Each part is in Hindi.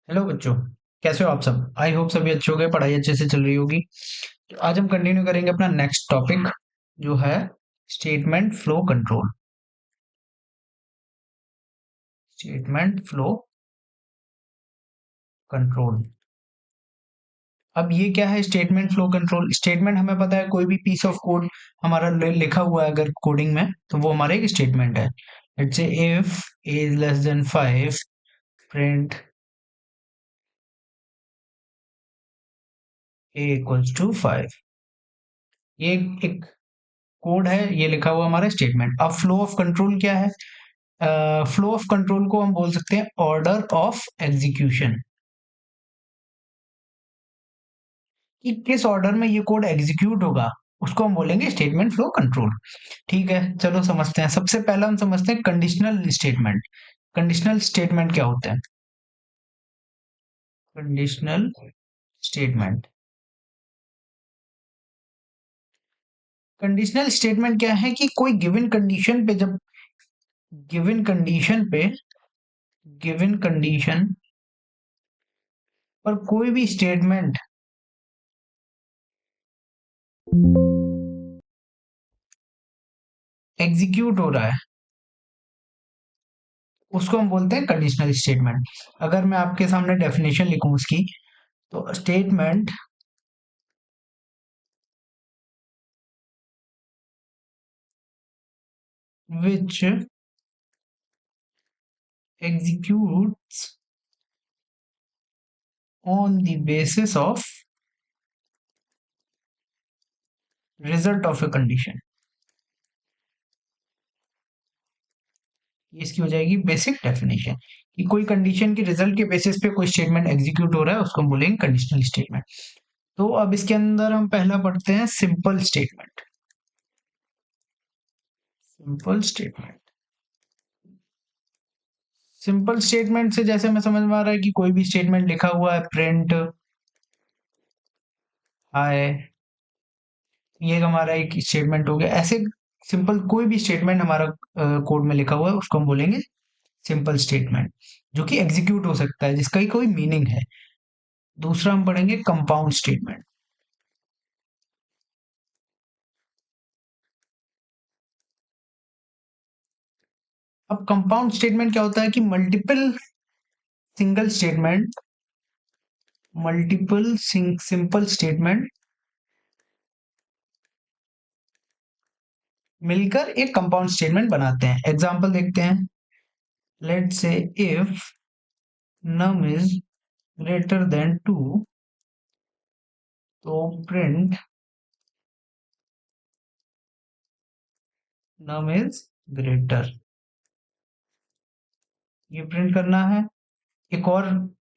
हेलो बच्चों। कैसे हो आप सब? आई होप सभी अच्छे हो गए, पढ़ाई अच्छे से चल रही होगी। तो आज हम कंटिन्यू करेंगे अपना नेक्स्ट टॉपिक जो है statement flow control. Statement flow control. अब ये क्या है स्टेटमेंट फ्लो कंट्रोल? स्टेटमेंट हमें पता है, कोई भी पीस ऑफ कोड हमारा लिखा हुआ है अगर कोडिंग में, तो वो हमारा एक स्टेटमेंट है। Let's say if a is less than 5, print a equals to 5। ये एक कोड है, ये लिखा हुआ हमारा स्टेटमेंट। अब फ्लो ऑफ कंट्रोल क्या है? फ्लो ऑफ कंट्रोल को हम बोल सकते हैं ऑर्डर ऑफ एग्जीक्यूशन, कि किस ऑर्डर में ये कोड एग्जीक्यूट होगा उसको हम बोलेंगे स्टेटमेंट फ्लो कंट्रोल। ठीक है, चलो समझते हैं। सबसे पहला हम समझते हैं कंडीशनल स्टेटमेंट। कंडीशनल स्टेटमेंट क्या होते हैं? कंडीशनल स्टेटमेंट, कंडीशनल स्टेटमेंट क्या है कि कोई गिवन कंडीशन पे, जब गिवन कंडीशन पे, गिवन कंडीशन पर कोई भी स्टेटमेंट एग्जीक्यूट हो रहा है उसको हम बोलते हैं कंडीशनल स्टेटमेंट। अगर मैं आपके सामने डेफिनेशन लिखूं उसकी, तो statement which executes on the basis of result of a condition, ये इसकी हो जाएगी बेसिक डेफिनेशन। कि कोई कंडीशन के रिजल्ट के बेसिस पे कोई स्टेटमेंट एग्जीक्यूट हो रहा है उसको हम बोलेंगे कंडीशनल स्टेटमेंट। तो अब इसके अंदर हम पहला पढ़ते हैं simple statement. Simple statement, simple statement से जैसे मैं समझ में आ रहा है कि कोई भी स्टेटमेंट लिखा हुआ है, प्रिंट हाय, ये हमारा एक स्टेटमेंट हो गया। ऐसे सिंपल कोई भी स्टेटमेंट हमारा कोड में लिखा हुआ है उसको हम बोलेंगे सिंपल स्टेटमेंट, जो कि एग्जीक्यूट हो सकता है, जिसका ही कोई मीनिंग है। दूसरा हम पढ़ेंगे कंपाउंड स्टेटमेंट। अब कंपाउंड स्टेटमेंट क्या होता है कि multiple single statement, multiple simple statement मिलकर एक कंपाउंड स्टेटमेंट बनाते हैं। एग्जांपल देखते हैं। Let's say if num is greater then 2, तो प्रिंट num इज ग्रेटर, ये प्रिंट करना है। एक और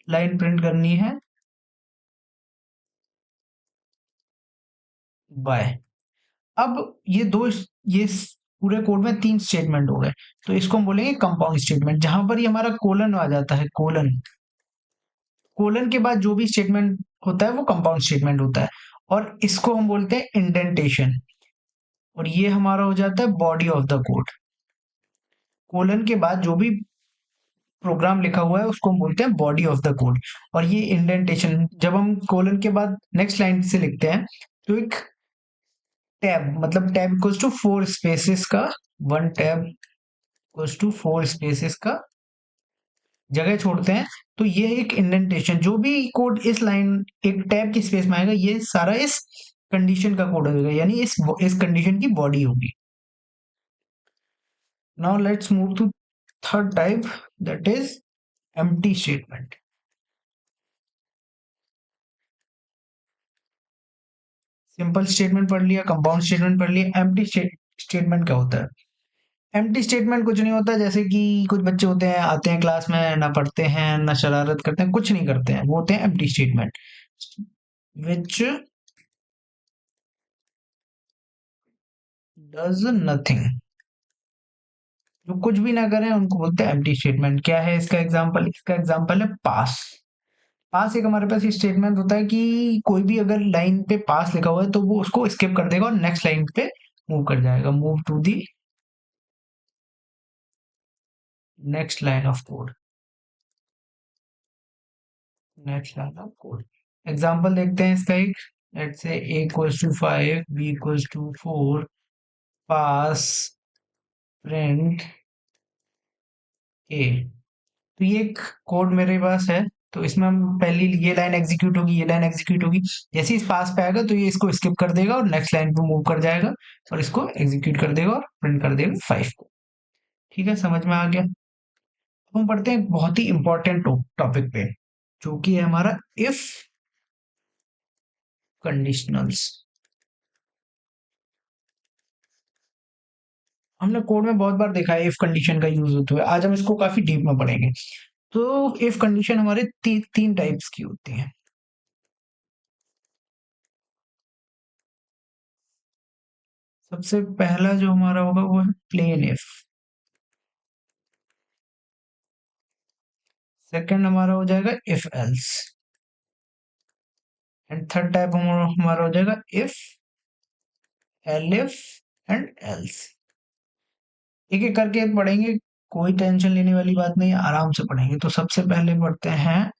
लाइन प्रिंट करनी है, बाय। अब ये दो, ये पूरे कोड में तीन स्टेटमेंट हो गए, तो इसको हम बोलेंगे कंपाउंड स्टेटमेंट। जहां पर ये हमारा कोलन आ जाता है, कोलन, कोलन के बाद जो भी स्टेटमेंट होता है वो कंपाउंड स्टेटमेंट होता है। और इसको हम बोलते हैं इंडेंटेशन, और ये हमारा हो जाता है body of the code. Colon के बाद जो भी प्रोग्राम लिखा हुआ है उसको हम बोलते हैं बॉडी ऑफ द कोड। और ये इंडेंटेशन, जब हम कोलन के बाद नेक्स्ट लाइन से लिखते हैं, तो एक टैब, मतलब टैब इक्वल्स टू 4 स्पेसेस का, one tab equals to 4 spaces का जगह छोड़ते हैं। तो ये एक इंडेंटेशन, जो भी कोड इस लाइन एक टैब की स्पेस में आएगा, ये सारा इस कंडीशन का कोड होगा, यानी इस कंडीशन की बॉडी होगी। Now let's move to third type, that is empty statement. Simple statement पढ़ लिया, कंपाउंड स्टेटमेंट पढ़ लिया, एम्प्टी स्टेटमेंट क्या होता है? एम्प्टी स्टेटमेंट कुछ नहीं होता। जैसे कि कुछ बच्चे होते हैं, आते हैं क्लास में, ना पढ़ते हैं ना शरारत करते हैं, कुछ नहीं करते हैं, वो होते हैं empty statement, which does nothing, जो कुछ भी ना करें उनको बोलते हैं एम्प्टी स्टेटमेंट। क्या है इसका एग्जांपल? इसका एग्जांपल है पास। पास एक हमारे पास स्टेटमेंट होता है कि कोई भी अगर लाइन पे पास लिखा हुआ है तो वो उसको स्किप कर देगा और नेक्स्ट लाइन पे मूव कर जाएगा, move to the next line of code. Next लाना कोड। एग्जांपल देखते हैं इसका एक। Let's say a equals to 5, b equals to 4, pass print a। तो ये एक कोड मेरे पास है। तो इसमें हम पहली ये लाइन एग्जीक्यूट होगी, ये लाइन एग्जीक्यूट होगी। जैसे ही इस पास पे आएगा तो ये इसको स्किप कर देगा और नेक्स्ट लाइन पे मूव कर जाएगा और इसको एग्जीक्यूट कर देगा और प्रिंट कर देगा 5 को। ठीक है, समझ में आ गया। अब हम पढ़ते हैं एक बहुत ही इंपॉर्टेंट टॉपिक पे, जो कि है हमारा इफ कंडीशनल्स। हमने कोड में बहुत बार देखा है इफ कंडीशन का यूज होते हुए। आज हम इसको काफी डीप में पढ़ेंगे। तो इफ कंडीशन हमारे तीन टाइप्स की होती है। सबसे पहला जो हमारा होगा वो है प्लेन इफ। सेकंड हमारा हो जाएगा if else. And third type हमारा हो जाएगा इफ, एलिफ एंड एल्स। एक एक करके पढ़ेंगे, कोई टेंशन लेने वाली बात नहीं है, आराम से पढ़ेंगे। तो सबसे पहले पढ़ते हैं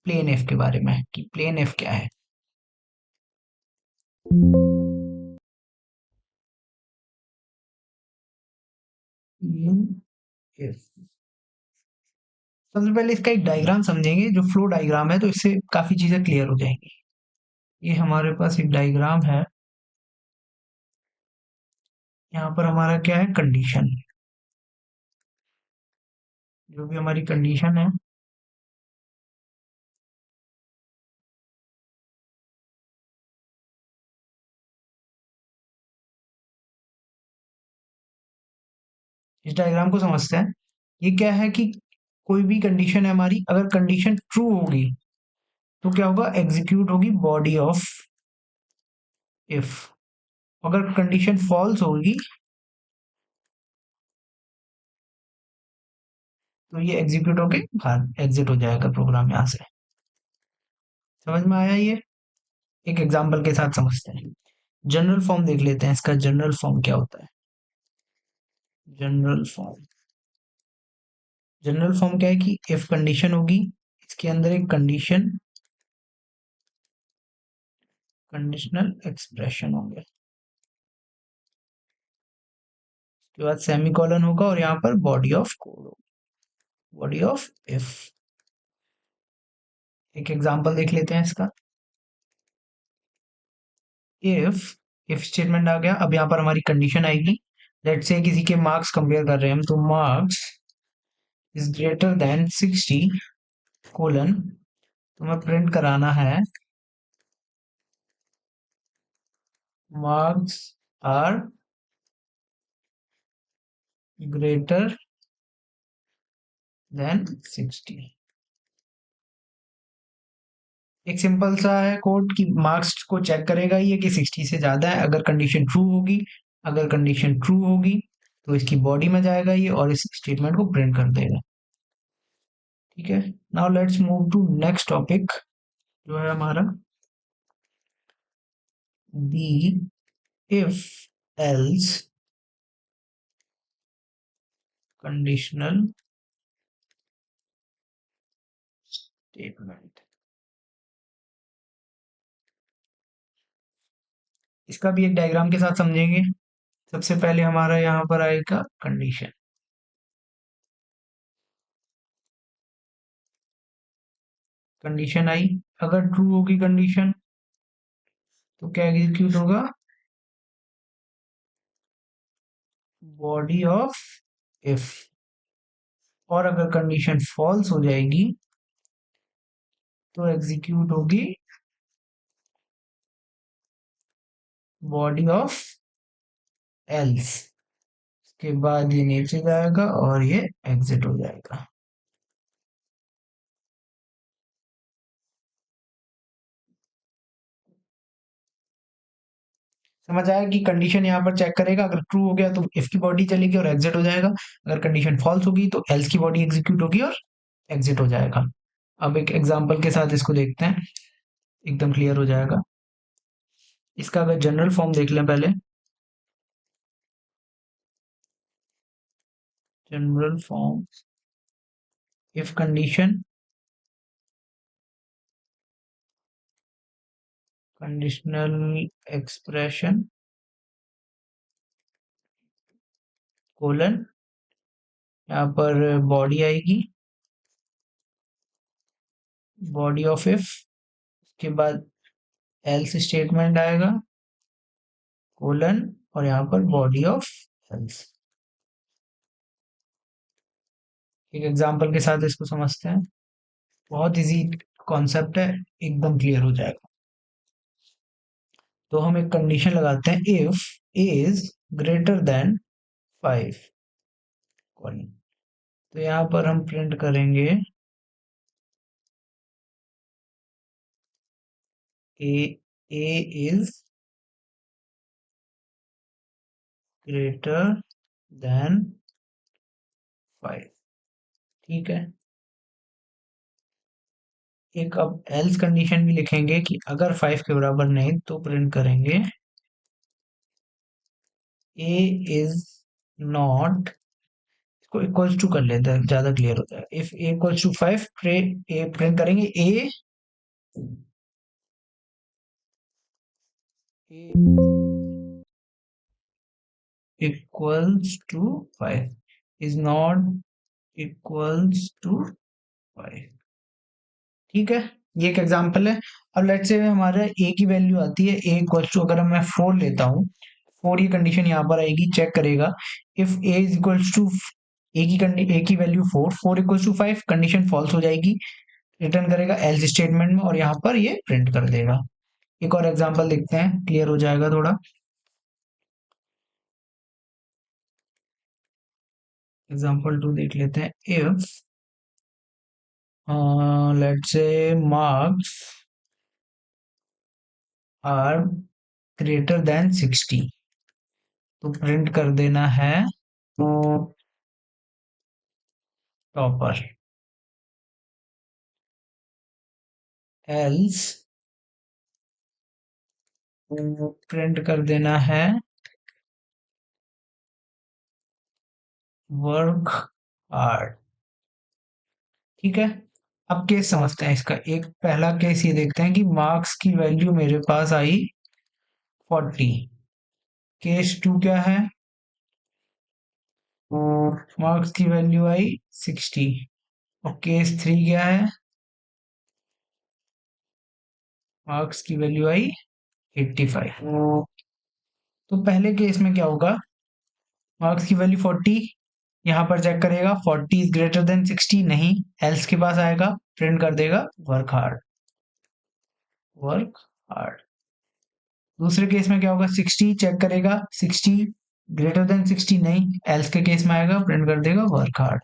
प्लेन इफ के बारे में कि प्लेन इफ क्या है। प्लेन इफ, सबसे पहले इसका एक डायग्राम समझेंगे, जो फ्लो डायग्राम है, तो इससे काफी चीजें क्लियर हो जाएंगी। ये हमारे पास एक डायग्राम है। यहाँ पर हमारा क्या है, कंडीशन। जो भी हमारी कंडीशन है, इस डायग्राम को समझते हैं। ये क्या है कि कोई भी कंडीशन है हमारी, अगर कंडीशन ट्रू होगी तो क्या होगा, एग्जीक्यूट होगी बॉडी ऑफ इफ। अगर कंडीशन फॉल्स होगी तो ये एग्जीक्यूट होके बाहर एग्जिट हो जाएगा प्रोग्राम यहाँ से। समझ में आया ये? एक एग्जांपल के साथ समझते हैं। जनरल फॉर्म देख लेते हैं, इसका जनरल फॉर्म क्या होता है। जनरल फॉर्म, जनरल फॉर्म क्या है कि इफ कंडीशन होगी, इसके अंदर एक कंडीशन, कंडीशनल एक्सप्रेशन होंगे, उसके बाद सेमीकोलन होगा और यहाँ पर बॉडी ऑफ कोड होगा, बॉडी ऑफ इफ। एक एग्जांपल देख लेते हैं इसका। इफ, इफ स्टेटमेंट आ गया। अब यहाँ पर हमारी कंडीशन आएगी। लेट्स से किसी के मार्क्स कंपेयर कर रहे हैं हम, तो marks is greater than 60 colon, तुम्हें प्रिंट कराना है मार्क्स आर ग्रेटर देन 60। एक सिंपल सा है कोड कि मार्क्स को चेक करेगा ये कि 60 से ज्यादा है। अगर कंडीशन ट्रू होगी, अगर कंडीशन ट्रू होगी तो इसकी बॉडी में जाएगा ये और इस स्टेटमेंट को प्रिंट कर देगा। ठीक है, now let's move to next topic, जो है हमारा B if else conditional statement. इसका भी एक डायग्राम के साथ समझेंगे। सबसे पहले हमारा यहाँ पर आएगा कंडीशन। कंडीशन आई, अगर ट्रू होगी कंडीशन तो क्या एग्जीक्यूट होगा, बॉडी ऑफ इफ। और अगर कंडीशन फॉल्स हो जाएगी तो एग्जीक्यूट होगी बॉडी ऑफ एल्स। के बाद ये नीचे जाएगा और ये एग्जिट हो जाएगा। समझ आया कि कंडीशन यहाँ पर चेक करेगा, अगर ट्रू हो गया तो इफ की बॉडी चलेगी और एग्जिट हो जाएगा। अगर कंडीशन फॉल्स होगी तो एल्स की बॉडी एग्जीक्यूट होगी और एग्जिट हो जाएगा। अब एक एग्जांपल के साथ इसको देखते हैं, एकदम क्लियर हो जाएगा। इसका अगर जनरल फॉर्म देख लें पहले। General form, if condition conditional expression colon, यहाँ पर बॉडी आएगी, बॉडी ऑफ इफ, के बाद एल्स स्टेटमेंट आएगा कोलन, और यहाँ पर बॉडी ऑफ एल्स। एक एग्जांपल के साथ इसको समझते हैं, बहुत इजी कॉन्सेप्ट है, एकदम क्लियर हो जाएगा। तो हम एक कंडीशन लगाते हैं, if A is greater then 5, तो यहाँ पर हम प्रिंट करेंगे ए इज ग्रेटर देन 5, ठीक है। एक अब एल्स कंडीशन भी लिखेंगे कि अगर 5 के बराबर नहीं तो प्रिंट करेंगे ए इज नॉट, इसको इक्वल्स टू कर लेते हैं, ज्यादा क्लियर होता है। If A equals to 5, print करेंगे A equals to 5 is not equals to 5, ठीक है। ये एक एग्जांपल है। अब लेट्स से हमारा ए की वैल्यू आती है ए इक्वल्स टू, अगर मैं 4 लेता हूँ, 4 की कंडीशन यहाँ पर आएगी, चेक करेगा if A is equals to, A की value 4, 4 equals to 5, condition false हो जाएगी, रिटर्न करेगा एल्स स्टेटमेंट में और यहाँ पर ये प्रिंट कर देगा। एक और एग्जांपल देखते हैं, क्लियर हो जाएगा थोड़ा। एग्जांपल 2 देख लेते हैं, if let's say marks are greater than 60, तो प्रिंट कर देना है टॉपर, एल्स प्रिंट कर देना है वर्क हार्ड, ठीक है। अब केस समझते हैं इसका, एक पहला केस ये देखते हैं कि मार्क्स की वैल्यू मेरे पास आई 40, केस 2 क्या है, मार्क्स की वैल्यू आई 60, और केस 3 क्या है, मार्क्स की वैल्यू आई 85। तो पहले केस में क्या होगा, मार्क्स की वैल्यू 40, यहाँ पर चेक करेगा 40 इज ग्रेटर देन 60, नहीं, एल्स के पास आएगा, प्रिंट कर देगा वर्क हार्ड, वर्क हार्ड। दूसरे केस में क्या होगा, 60 चेक करेगा, 60 ग्रेटर देन 60, नहीं, एल्स के केस में आएगा, प्रिंट कर देगा वर्क हार्ड।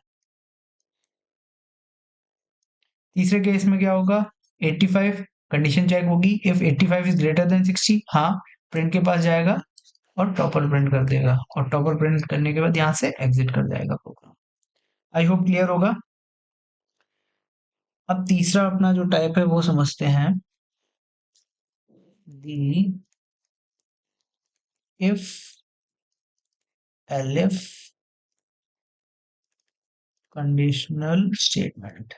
तीसरे केस में क्या होगा, 85, कंडीशन चेक होगी, इफ 85 इज ग्रेटर देन 60, हाँ, प्रिंट के पास जाएगा और टॉपर प्रिंट कर देगा, और टॉपर प्रिंट करने के बाद यहाँ से एग्जिट कर जाएगा प्रोग्राम। आई होप क्लियर होगा। अब तीसरा अपना जो टाइप है वो समझते हैं, the if elif conditional statement.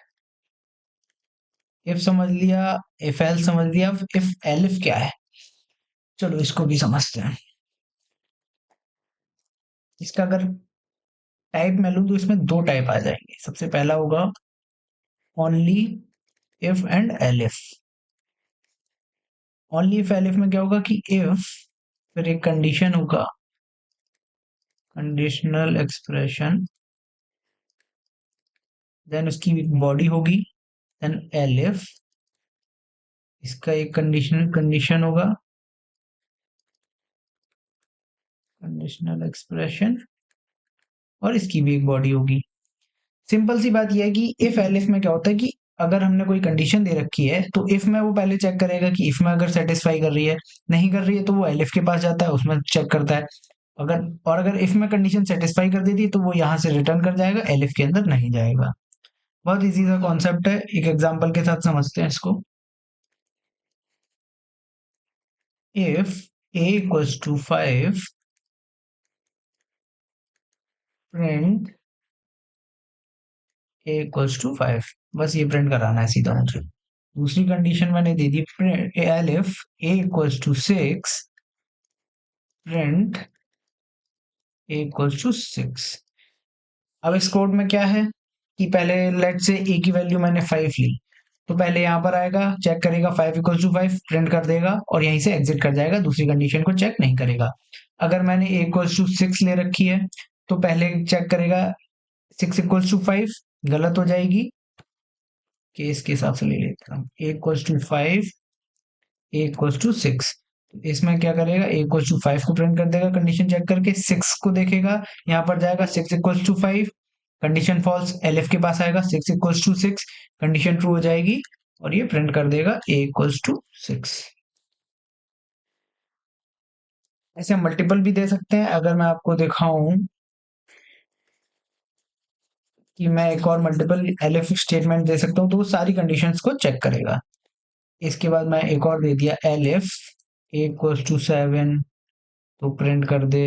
If समझ लिया, इफ एल समझ लिया, इफ एलिफ क्या है, चलो इसको भी समझते हैं। इसका अगर टाइप मैं लूं तो इसमें दो टाइप आ जाएंगे। सबसे पहला होगा only if and elif. Only if elif में क्या होगा कि इफ, फिर एक कंडीशन होगा, कंडीशनल एक्सप्रेशन, देन उसकी बॉडी होगी, देन एलिफ, इसका एक कंडीशन होगा, कंडीशनल एक्सप्रेशन, और इसकी भी एक बॉडी होगी। सिंपल सी बात यह है कि इफ एलिफ में क्या होता है कि अगर हमने कोई कंडीशन दे रखी है तो इफ में वो पहले चेक करेगा कि इफ में अगर सेटिस्फाई कर रही है, नहीं कर रही है तो वो एलिफ के पास जाता है, उसमें चेक करता है, अगर इफ में कंडीशन सेटिस्फाई कर देती है तो वो यहाँ से रिटर्न कर जाएगा, एलिफ के अंदर नहीं जाएगा। बहुत इजी सा कॉन्सेप्ट है, एक एग्जांपल के साथ समझते हैं इसको। If a equals to 5, print a equals to 5, बस ये प्रिंट कराना है सीधा मुझे, दूसरी कंडीशन मैंने दे दी elif A equals to 6, print A equals to 6। अब इस कोड में क्या है कि पहले लेट से ए की वैल्यू मैंने 5 ली, तो पहले यहाँ पर आएगा, चेक करेगा 5 इक्वल्स टू 5, प्रिंट कर देगा और यहीं से एग्जिट कर जाएगा, दूसरी कंडीशन को चेक नहीं करेगा। अगर मैंने ए इक्वल्स टू 6 ले रखी है तो पहले चेक करेगा 6 इक्वल्स टू 5, गलत हो जाएगी, केस के हिसाब से ले लेता हूँ। A equals to 5, A equals to 6, इसमें क्या करेगा, ए इक्वल्स टू 5 को प्रिंट कर देगा कंडीशन चेक करके, 6 को देखेगा, यहाँ पर जाएगा 6 equals to 5, condition false, elif के पास आएगा 6 इक्वल्स टू 6, कंडीशन ट्रू हो जाएगी और ये प्रिंट कर देगा ए इक्वल्स टू 6। ऐसे मल्टीपल भी दे सकते हैं। अगर मैं आपको दिखाऊं कि मैं एक और मल्टीपल एलएफ स्टेटमेंट दे सकता हूं तो वो सारी कंडीशंस को चेक करेगा। इसके बाद मैं एक और दे दिया एलिफ ए इक्वल्स टू 7, तो प्रिंट कर दे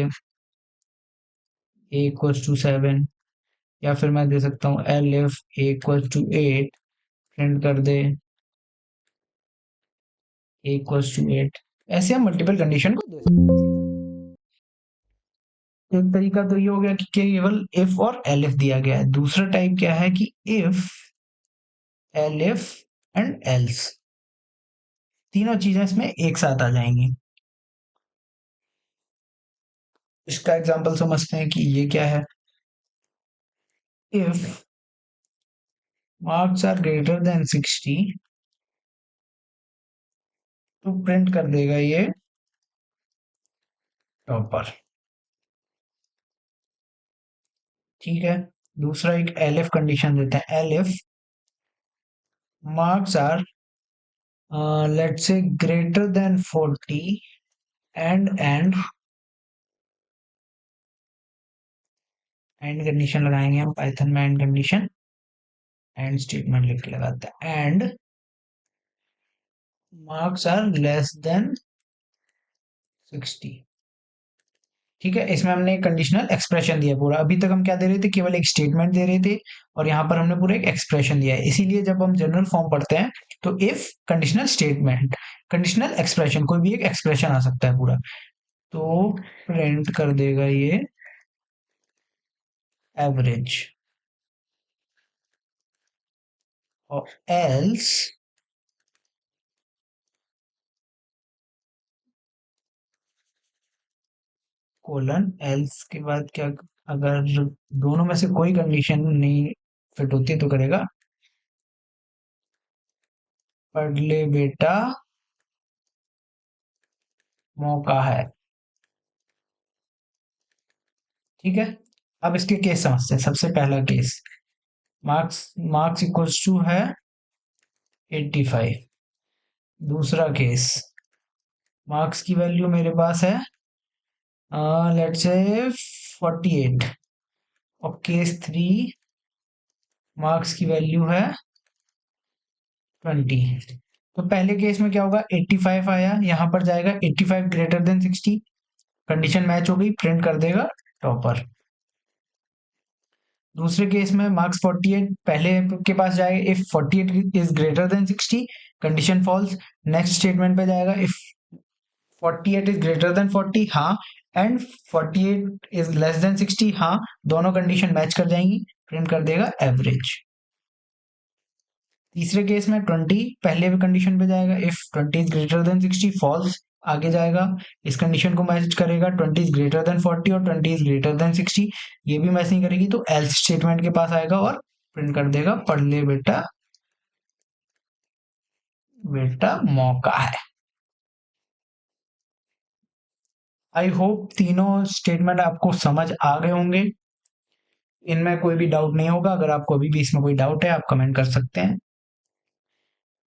ए इक्वल्स टू 7, या फिर मैं दे सकता हूँ elif A equals to 8, print कर दे ए इक्वल्स टू 8। ऐसे हम मल्टीपल कंडीशन को दे सकते हैं। एक तरीका तो ये हो गया कि केवल इफ और एलिफ दिया गया है। दूसरा टाइप क्या है कि इफ, एलिफ एंड एल्स, तीनों चीजें इसमें एक साथ आ जाएंगी। इसका एग्जांपल समझते हैं कि ये क्या है। If marks are greater than 60, तो प्रिंट कर देगा ये टॉपर। ठीक है, दूसरा एक एलिफ कंडीशन देते हैं, elif marks are let's say greater than 40 and condition लगाएंगे हम पाइथन में, एंड कंडीशन, एंड स्टेटमेंट लिख के लगाते हैं, and marks are less than 60। ठीक है, इसमें हमने एक कंडीशनल एक्सप्रेशन दिया पूरा। अभी तक हम क्या दे रहे थे, केवल एक स्टेटमेंट दे रहे थे, और यहाँ पर हमने पूरा एक एक्सप्रेशन दिया है। इसीलिए जब हम जनरल फॉर्म पढ़ते हैं तो if conditional statement, conditional expression, कोई भी एक एक्सप्रेशन आ सकता है पूरा, तो प्रिंट कर देगा ये एवरेज, और एल्स कोलन, एल्स के बाद क्या, अगर दोनों में से कोई कंडीशन नहीं फिट होती तो करेगा पढ़ ले बेटा मौका है। ठीक है, अब इसके केस समझते हैं। सबसे पहला case, marks marks equals to है 85। दूसरा केस, मार्क्स की वैल्यू मेरे पास है लेट्स से 48, और केस 3 मार्क्स की वैल्यू है 20। तो पहले केस में क्या होगा, 85 आया, यहाँ पर जाएगा 85 ग्रेटर देन 60, कंडीशन मैच हो गई, प्रिंट कर देगा टॉपर। दूसरे केस में मार्क्स 48 पहले के पास जाएगा, if 48 is greater than 60, condition false, next statement पे जाएगा, इफ 48 इज ग्रेटर देन 40, हाँ, एंड 48 इज लेस देन 60, हाँ, दोनों कंडीशन मैच कर जाएंगी, प्रिंट कर देगा एवरेज। तीसरे केस में 20 पहले कंडीशन पे जाएगा, if 20 is greater than 60, false, आगे जाएगा, इस कंडीशन को मैच करेगा, 20 इज ग्रेटर देन 40 और 20 इज ग्रेटर देन 60, ये भी मैच नहीं करेगी, तो एल्स स्टेटमेंट के पास आएगा और प्रिंट कर देगा पढ़ ले बेटा बेटा मौका है। आई होप तीनों स्टेटमेंट आपको समझ आ गए होंगे, इनमें कोई भी डाउट नहीं होगा। अगर आपको अभी भी इसमें कोई डाउट है आप कमेंट कर सकते हैं।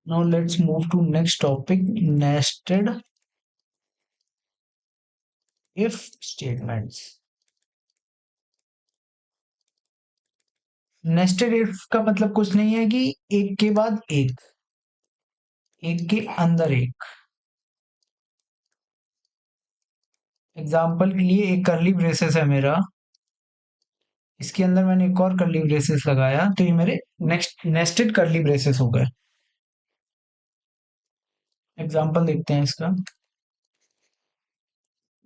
Now let's move to next topic, nested if statements. Nested if का मतलब कुछ नहीं है कि एक के बाद एक, एक के अंदर एक। एग्जाम्पल के लिए एक करली ब्रेसेस है मेरा, इसके अंदर मैंने एक और करली ब्रेसेस लगाया, तो ये मेरे नेक्स्ट नेस्टेड करली ब्रेसेस हो गए। एग्जाम्पल देखते हैं इसका।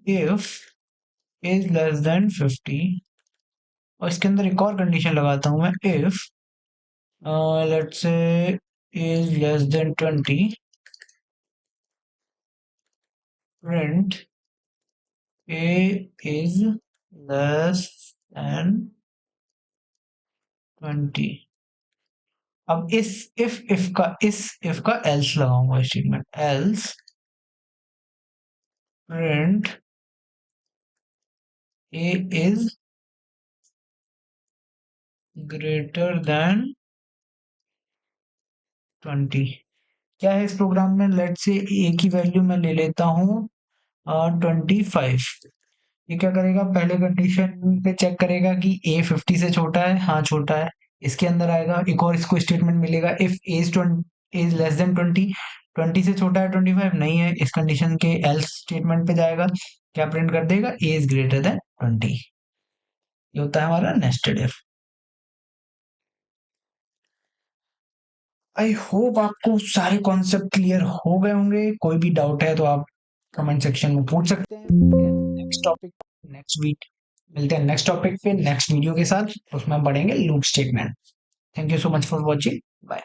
इफ इज लेस देन 50, और इसके अंदर एक और कंडीशन लगाता हूं मैं, इफ लेट्स से is less then 20, print a is less than 20। अब इफ का एल्स लगाऊंगा statement, else print a is greater than 20। क्या है इस प्रोग्राम में, लेट से a की वैल्यू मैं ले लेता हूँ 25। ये क्या करेगा, पहले कंडीशन पे चेक करेगा कि a 50 से छोटा है, हाँ छोटा है, इसके अंदर आएगा। एक और इसको स्टेटमेंट मिलेगा, इफ एज लेस देन 20, 20 से छोटा है 25 नहीं है, इस कंडीशन के एल्स स्टेटमेंट पे जाएगा, क्या प्रिंट कर देगा, a इज ग्रेटर देन 20। ये होता है हमारा नेस्टेड इफ। आई होप आपको सारे कॉन्सेप्ट क्लियर हो गए होंगे। कोई भी डाउट है तो आप कमेंट सेक्शन में पूछ सकते हैं। नेक्स्ट टॉपिक, नेक्स्ट वीक मिलते हैं नेक्स्ट टॉपिक पे नेक्स्ट वीडियो के साथ, उसमें हम पढ़ेंगे loop statement. Thank you so much for watching, bye.